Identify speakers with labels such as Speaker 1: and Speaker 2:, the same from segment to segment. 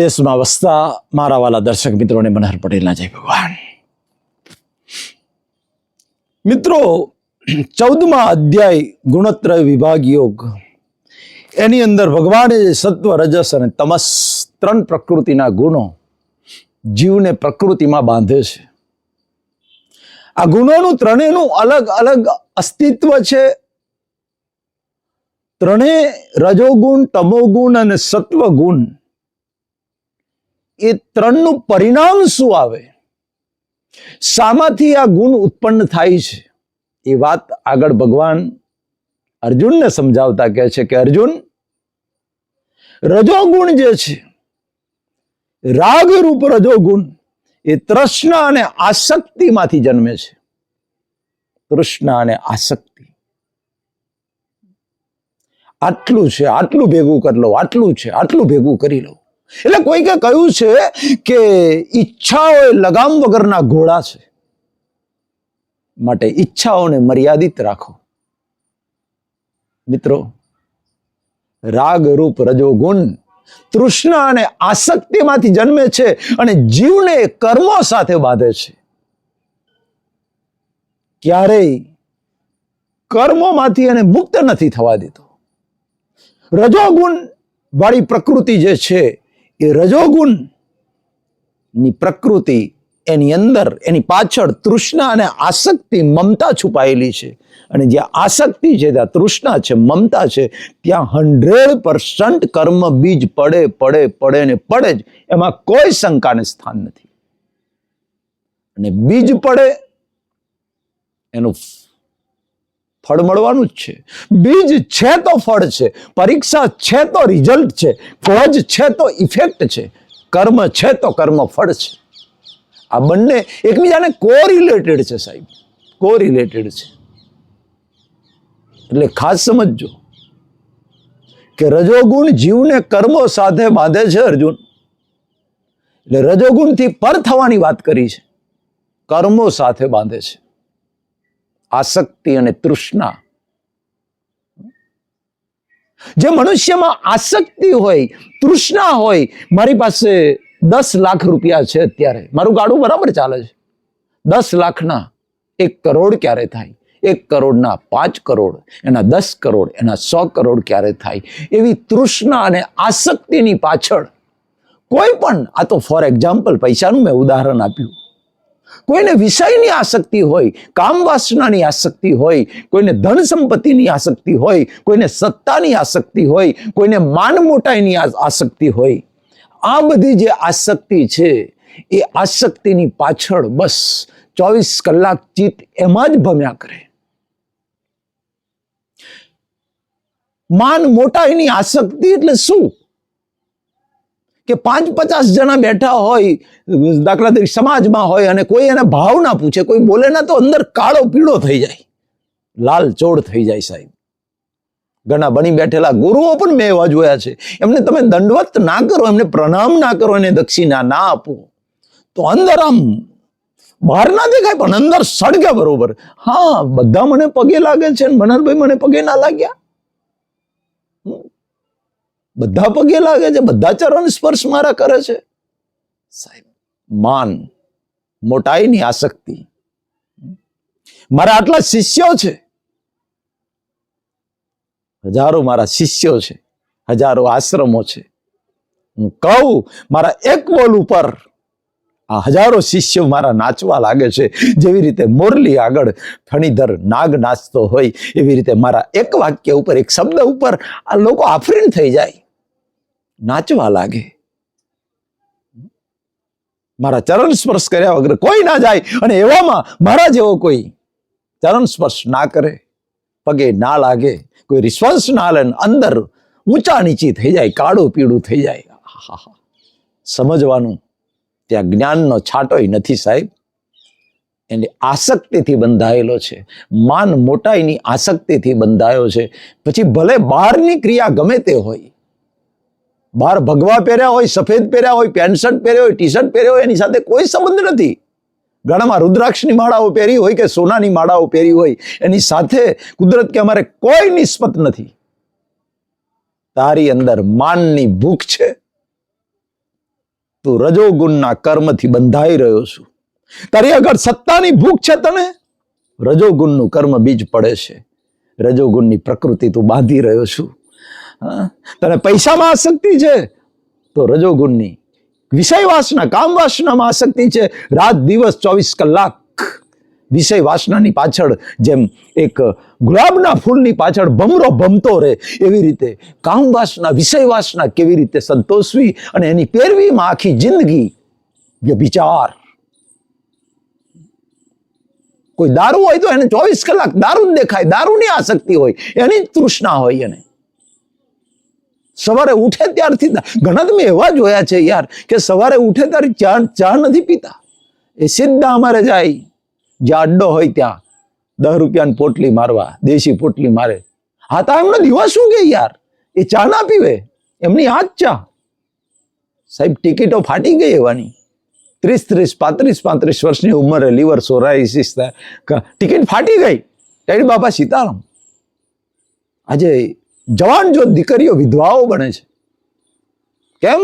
Speaker 1: દેશમાં વસતા મારા વાલા દર્શક મિત્રોને મનહર પટેલના જય ભગવાન. મિત્રો, 14મા અધ્યાય ગુણત્રય વિભાગ યોગ, એની અંદર ભગવાને સત્વ, રજસ અને તમસ ત્રણ પ્રકૃતિના ગુણો જીવને પ્રકૃતિમાં બાંધે છે. આ ગુણોનું ત્રણેયનું અલગ અલગ અસ્તિત્વ છે. ત્રણેય રજોગુણ, તમોગુણ અને સત્વગુણ, એ ત્રણનું પરિણામ શું આવે, શામાંથી આ ગુણ ઉત્પન્ન થાય છે, એ વાત આગળ ભગવાન અર્જુનને સમજાવતા કહે છે કે અર્જુન, રજોગુણ જે છે, રાગરૂપ રજોગુણ, એ તૃષ્ણા અને આસક્તિમાંથી જન્મે છે. તૃષ્ણા અને આસક્તિ, આટલું છે, આટલું ભેગું કરી લો, આટલું છે, આટલું ભેગું કરી લો. એટલે કોઈકે કહ્યું છે કે ઈચ્છાઓ એ લગામ વગરના ઘોડા છે, માટે ઈચ્છાઓને મર્યાદિત રાખો. મિત્રો, રાગ રૂપ રજોગુણ તૃષ્ણા અને આસક્તિમાંથી જન્મે છે અને જીવને કર્મો સાથે બાંધે છે. ક્યારેય કર્મોમાંથી એને મુક્ત નથી થવા દેતો. રજોગુણ વાળી પ્રકૃતિ જે છે, એ રજોગુણ ની પ્રકૃતિ, એની અંદર, એની પાછળ તૃષ્ણા અને આસક્તિ, મમતા છુપાયેલી છે. અને જ્યાં આસક્તિ છે, ત્યાં તૃષ્ણા છે, મમતા છે, ત્યાં 100% કર્મ બીજ પડે પડે પડે ને પડે જ. એમાં કોઈ શંકાને સ્થાન નથી. અને બીજ પડે એનું ફળ મળવાનું જ છે. બીજ છે તો ફળ છે, પરીક્ષા છે તો રિઝલ્ટ છે, કોઝ છે તો ઇફેક્ટ છે, કર્મ છે તો કર્મ ફળ છે. આ બંને એકબીજાને કોરિલેટેડ છે સાહેબ, કોરિલેટેડ છે. એટલે ખાસ સમજજો કે રજોગુણ જીવને કર્મો સાથે બાંધે છે અર્જુન. એટલે રજોગુણથી પર થવાની વાત કરી છે, કર્મો સાથે બાંધે છે. આસક્તિ અને તૃષ્ણા, જે મનુષ્યમાં આસક્તિ હોય, તૃષ્ણા હોય, મારી પાસે 10 લાખ રૂપિયા છે, અત્યારે મારું ગાડું બરાબર ચાલે છે, 10 લાખના 1 કરોડ ક્યારે થાય, 1 કરોડના 5 કરોડ, એના 10 કરોડ, એના 100 કરોડ ક્યારે થાય, એવી તૃષ્ણા અને આસક્તિની પાછળ કોઈ પણ, આ તો ફોર એક્ઝામ્પલ પૈસાનું મેં ઉદાહરણ આપ્યું, કોઈને વિષયની આસક્તિ હોય, કામ વાસનાની આસક્તિ હોય, કોઈને ધન સંપત્તિની આસક્તિ હોય, કોઈને સત્તાની આસક્તિ હોય, કોઈને માન મોટાઈની આસક્તિ હોય, આ બધી જે આસક્તિ છે, એ આસક્તિની પાછળ બસ 24 કલાક ચિત્ત એમાં જ ભમ્યા કરે. માન મોટાઈની આસક્તિ એટલે શું કે 5-50 જણા બેઠા હોય, દાખલા તરીકે સમાજમાં હોય, અને કોઈ એને ભાવ ના પૂછે, કોઈ બોલે ના, તો અંદર કાળો પીળો થઈ જાય, લાલ ચોળ થઈ જાય સાહેબ. ઘણા બની બેઠેલા ગુરુઓ પણ મેં એવા જોયા છે. એમને તમે દંડવત ના કરો, એમને પ્રણામ ના કરો, એને દક્ષિણા ના આપો, તો અંદર આમ બહાર ના દેખાય પણ અંદર સળગે બરોબર. હા, બધા મને પગે લાગે છે, મનહરભાઈ મને પગે ના લાગ્યા, બધા પગે લાગે છે, બધા ચરણ સ્પર્શ મારા કરે છે. સાહેબ, માન મોટાઈની આસક્તિ. મારા આટલા શિષ્યો છે, હજારો મારા શિષ્યો છે, હજારો આશ્રમો છે. હું કહું, મારા એક બોલ ઉપર આ હજારો શિષ્યો મારા નાચવા લાગે છે. જેવી રીતે મોરલી આગળ ફણીધર નાગ નાચતો હોય, એવી રીતે મારા એક વાક્ય ઉપર, એક શબ્દ ઉપર આ લોકો આફરીન થઈ જાય, નાચવા લાગે. મારા ચરણ સ્પર્શ કર્યા વગર કોઈ ના જાય, અને એવામાં મારા જેવો કોઈ ચરણ સ્પર્શ ના કરે, પગે ના લાગે, કોઈ રિસ્પોન્સ ના લે, અંદર ઊંચા નીચી થઈ જાય, કાળું પીળું થઈ જાય. સમજવાનું, ત્યાં જ્ઞાનનો છાંટોય નથી સાહેબ. એને આસક્તિથી બંધાયેલો છે, માન મોટાઈની આસક્તિથી બંધાયો છે. પછી ભલે બહારની ક્રિયા ગમે તે હોય, બહાર ભગવા પહેર્યા હોય, સફેદ પહેર્યા હોય, પેન્ટ શર્ટ પહેર્યા હોય, ટી શર્ટ પહેર્યા હોય, એની સાથે કોઈ સંબંધ નથી. ગળામાં રુદ્રાક્ષની માળાઓ પહેરી હોય કે સોનાની માળાઓ પહેરી હોય, એની સાથે કુદરત કે અમારે કોઈ નિસ્બત નથી. તારી અંદર માનની ભૂખ છે, તું રજોગુણના કર્મથી બંધાઈ રહ્યો છું. તારી આગળ સત્તાની ભૂખ છે, તને રજોગુણનું કર્મ બીજ પડે છે. રજોગુણની પ્રકૃતિ તું બાંધી રહ્યો છું. તને પૈસામાં આસક્તિ છે તો રજોગુણની વિષય વાસના, કામ વાસનામાં આસક્તિ છે. રાત દિવસ 24 કલાક વિષય વાસનાની પાછળ, જેમ એક ગુલાબના ફૂલની પાછળ ભમરો ભમતો રહે, એવી રીતે કામ વાસના, વિષય વાસના કેવી રીતે સંતોષવી અને એની પેરવીમાં આખી જિંદગી વ્યભિચાર. કોઈ દારૂ હોય તો એને 24 કલાક દારૂ જ દેખાય, દારૂની આસક્તિ હોય, એની જ તૃષ્ણા હોય. એને સવારે ઉઠે ત્યારથી, ઘણા તમે એવા જોયા છે યાર કે સવારે ઉઠે ત્યારે ચા નથી પીતા, એ સીધા અમારે જાય જ્યાં અડ્ડો હોય ત્યાં 10 રૂપિયાની પોટલી મારવા, દેશી પોટલી મારે. હા, તો એમનો દિવસ શું કે યાર, એ ચા ના પીવે, એમની હાથ ચા. સાહેબ, ટિકિટો ફાટી ગઈ એવાની. 35 વર્ષની ઉંમરે લીવર સોરાઇસિસ, ટિકિટ ફાટી ગઈ. ટેડી બાપા સીતારામ. આજે જવાન જો દીકરીઓ વિધવાઓ બને છે. કેમ?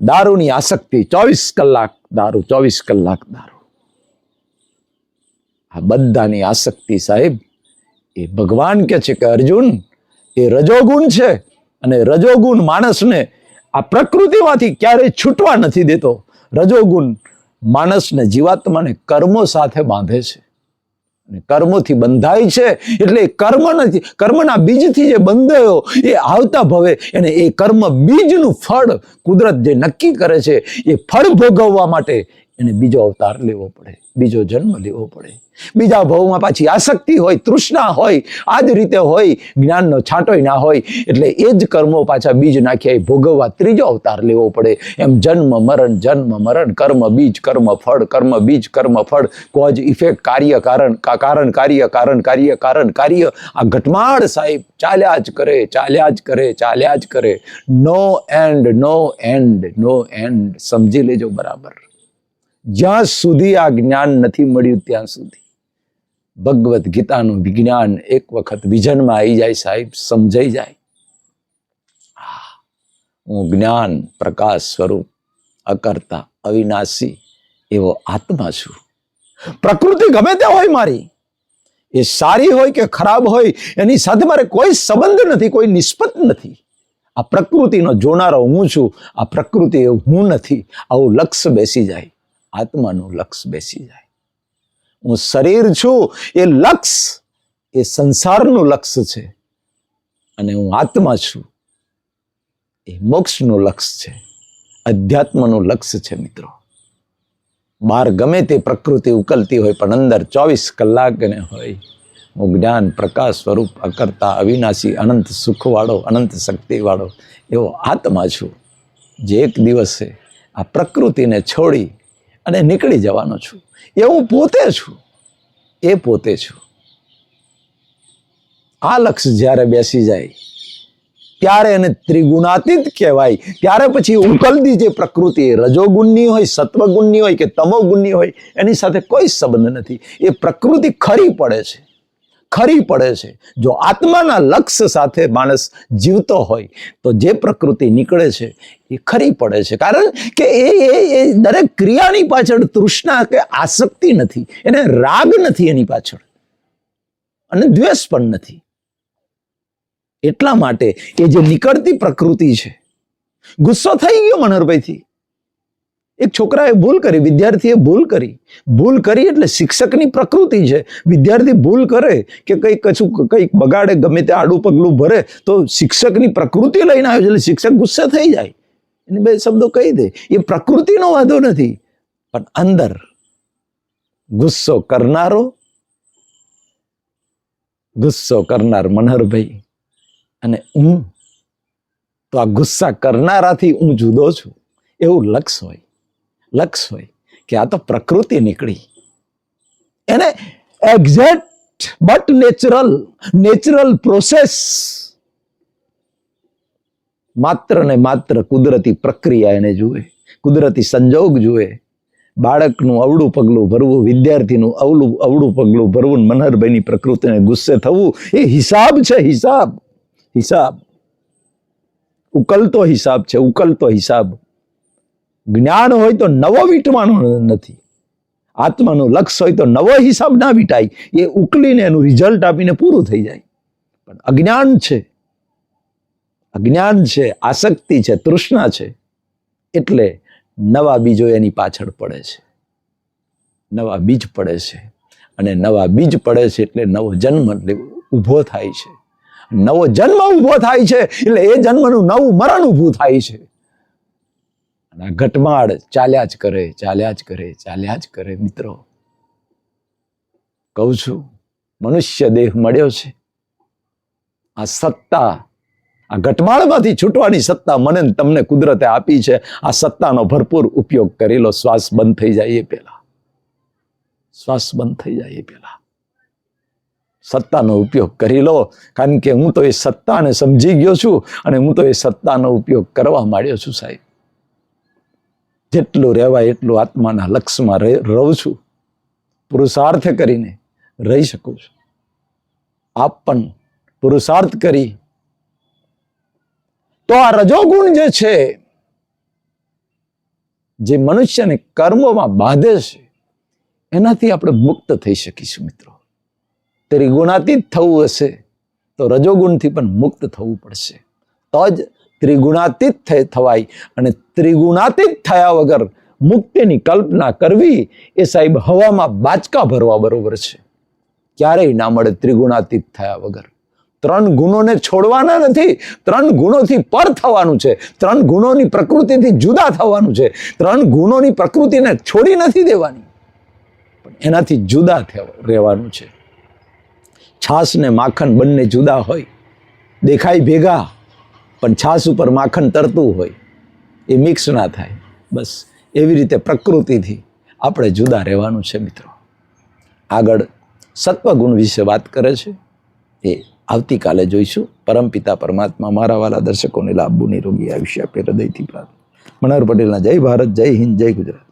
Speaker 1: દારૂની આસક્તિ. 24 કલાક દારૂ, 24 કલાક દારૂ. આ બધાની આસક્તિ સાહેબ, એ ભગવાન કે છે કે અર્જુન, એ રજોગુણ છે. અને રજોગુણ માણસને આ પ્રકૃતિમાંથી ક્યારેય છૂટવા નથી દેતો. રજોગુણ માણસને, જીવાત્માને કર્મો સાથે બાંધે છે. અને કર્મોથી બંધાય છે એટલે કર્મ નથી, કર્મના બીજથી જે બંધાયો એ આવતા ભવે એને એ કર્મ બીજનું ફળ કુદરત જે નક્કી કરે છે, એ ફળ ભોગવવા માટે એને બીજો અવતાર લેવો પડે, બીજો જન્મ લેવો પડે. બીજા ભાવમાં પાછી આસક્તિ હોય, તૃષ્ણા હોય, આ જ રીતે હોય, જ્ઞાનનો છાંટોય ના હોય, એટલે એ જ કર્મો પાછા બીજ નાખ્યા ભોગવવા ત્રીજો અવતાર લેવો પડે. એમ જન્મ મરણ, કર્મ બીજ કર્મ ફળ, કર્મ બીજ કર્મ ફળ, કોઝ ઇફેક્ટ, કાર્ય કારણ, કારણ કાર્ય, કારણ કાર્ય, કારણ કાર્ય. આ ઘટમાળ સાહેબ ચાલ્યા જ કરે, ચાલ્યા જ કરે, ચાલ્યા જ કરે. No end, no end, no end. સમજી લેજો બરાબર. જ્યાં સુધી આ જ્ઞાન નથી મળ્યું ત્યાં સુધી ભગવદ્ ગીતાનું વિજ્ઞાન એક વખત વિઝનમાં આવી જાય સાહેબ, સમજાઈ જાય. હું જ્ઞાન પ્રકાશ સ્વરૂપ, અકર્તા, અવિનાશી એવો આત્મા છું. પ્રકૃતિ ગમે તે હોય મારી, એ સારી હોય કે ખરાબ હોય, એની સાથે મારે કોઈ સંબંધ નથી, કોઈ નિસ્બત નથી. આ પ્રકૃતિનો જોનારો હું છું, આ પ્રકૃતિ હું નથી. આવું લક્ષ્ય બેસી જાય, આત્માનું લક્ષ્ય બેસી જાય. હું શરીર છું એ લક્ષ્ય, એ સંસારનું લક્ષ્ય છે. અને હું આત્મા છું એ મોક્ષનું લક્ષ્ય છે, અધ્યાત્મનું લક્ષ્ય છે. મિત્રો, બહાર ગમે તે પ્રકૃતિ ઉકલતી હોય પણ અંદર 24 કલાક ને હોય. હું જ્ઞાન પ્રકાશ સ્વરૂપ, અકર્તા, અવિનાશી, અનંત સુખવાળો, અનંત શક્તિવાળો એવો આત્મા છું, જે એક દિવસે આ પ્રકૃતિને છોડી અને નીકળી જવાનો છું. એ હું પોતે છું, એ પોતે છું. આ લક્ષ્ય જ્યારે બેસી જાય ત્યારે એને ત્રિગુણાતીત કહેવાય. ત્યારે પછી ઉકલતી જે પ્રકૃતિ રજોગુણની હોય, સત્વગુણની હોય કે તમોગુણની હોય, એની સાથે કોઈ સંબંધ નથી. એ પ્રકૃતિ ખરી પડે છે, ખરી પડે છે. જો આત્માના લક્ષ્ય સાથે માણસ જીવતો હોય તો જે પ્રકૃતિ નીકળે છે એ ખરી પડે છે. કારણ કે એ દરેક ક્રિયાની પાછળ તૃષ્ણા કે આસક્તિ નથી, એને રાગ નથી એની પાછળ, અને દ્વેષ પણ નથી. એટલા માટે એ જે નીકળતી પ્રકૃતિ છે, ગુસ્સો થઈ ગયો મનહરભાઈથી, એક છોકરાએ ભૂલ કરી, વિદ્યાર્થીએ ભૂલ કરી એટલે શિક્ષકની પ્રકૃતિ છે. વિદ્યાર્થી ભૂલ કરે કે કંઈક બગાડે, ગમે તે આડું પગલું ભરે તો શિક્ષકની પ્રકૃતિ લઈને આવ્યો છે એટલે શિક્ષક ગુસ્સે થઈ જાય, એને 2 શબ્દો કહી દે. એ પ્રકૃતિનો વાંધો નથી, પણ અંદર ગુસ્સો કરનાર મનહરભાઈ અને હું, તો આ ગુસ્સા કરનારાથી હું જુદો છું એવું લક્ષ્ય હોય કે આ તો પ્રકૃતિ નીકળી. એને એક્ઝેક્ટ બટ નેચરલ પ્રોસેસ, માત્ર ને માત્ર કુદરતી પ્રક્રિયા એને જુએ, કુદરતી સંજોગ જુએ. બાળકનું અવળું પગલું ભરવું, વિદ્યાર્થીનું અવળું પગલું ભરવું, મનહરભાઈની પ્રકૃતિને ગુસ્સે થવું, એ હિસાબ છે. હિસાબ ઉકલતો હિસાબ છે, ઉકલતો હિસાબ. જ્ઞાન હોય તો નવો વીટવાનો નથી. આત્માનું લક્ષ્ય હોય તો નવો હિસાબ ના વીટાય, એ ઉકલીને એનું રિઝલ્ટ આપીને પૂરું થઈ જાય. પણ અજ્ઞાન છે, અજ્ઞાન છે, આસક્તિ છે, તૃષ્ણા છે, એટલે નવા બીજો એની પાછળ પડે છે, નવા બીજ પડે છે. અને નવા બીજ પડે છે એટલે નવો જન્મ ઊભો થાય છે. નવો જન્મ ઊભો થાય છે એટલે એ જન્મનું નવું મરણ ઊભું થાય છે. અને આ ઘટમાળ ચાલ્યા જ કરે, ચાલ્યા જ કરે, ચાલ્યા જ કરે. મિત્રો કહું છું, મનુષ્ય દેહ મળ્યો છે, આ સત્તા, આ ઘટમાળમાંથી છૂટવાની સત્તા મને તમને કુદરતે આપી છે. આ સત્તાનો ભરપૂર ઉપયોગ કરી લો. શ્વાસ બંધ થઈ જાય એ પહેલા, શ્વાસ બંધ થઈ જાય એ પહેલા સત્તાનો ઉપયોગ કરી લો. કારણ કે હું તો એ સત્તાને સમજી ગયો છું અને હું તો એ સત્તાનો ઉપયોગ કરવા માંડ્યો છું. સાહેબ, જેટલું રહેવાય એટલું આત્માના લક્ષ્યમાં રહું છું, પુરુષાર્થ કરીને રહી શકું છું. આપ પણ પુરુષાર્થ કરી તો આ રજોગુણ જે છે, જે મનુષ્યને કર્મોમાં બાંધે છે, એનાથી આપણે મુક્ત થઈ શકીશું. મિત્રો, ત્રિગુણાતીત થવું હશે તો રજોગુણથી પણ મુક્ત થવું પડશે, તો જ ત્રિગુણાતીત થવાય. અને ત્રિગુણાતીત થયા વગર મુક્તિની કલ્પના કરવી એ સાહેબ હવામાં બાચકા ભરવા બરોબર છે. ક્યારેય ના મળે ત્રિગુણાતીત થયા વગર. 3 ગુણોને છોડવાના નથી, 3 ગુણોથી પર થવાનું છે, 3 ગુણોની પ્રકૃતિથી જુદા થવાનું છે. 3 ગુણોની પ્રકૃતિને છોડી નથી દેવાની, પણ એનાથી જુદા રહેવાનું છે. છાસ ને માખણ બંને જુદા હોય, દેખાય ભેગા, પણ છાસ ઉપર માખણ તરતું હોય, એ મિક્સ ના થાય. બસ એવી રીતે પ્રકૃતિથી આપણે જુદા રહેવાનું છે. મિત્રો, આગળ સત્વગુણ વિશે વાત કરે છે, એ આવતીકાલે જોઈશું. પરમપિતા પરમાત્મા મારા વાલા દર્શકોને લાભ, નિરોગી આયુષ્ય આપે. હૃદયથી પ્રાર્થના. મનોહર પટેલના જય ભારત, જય હિન્દ, જય ગુજરાત.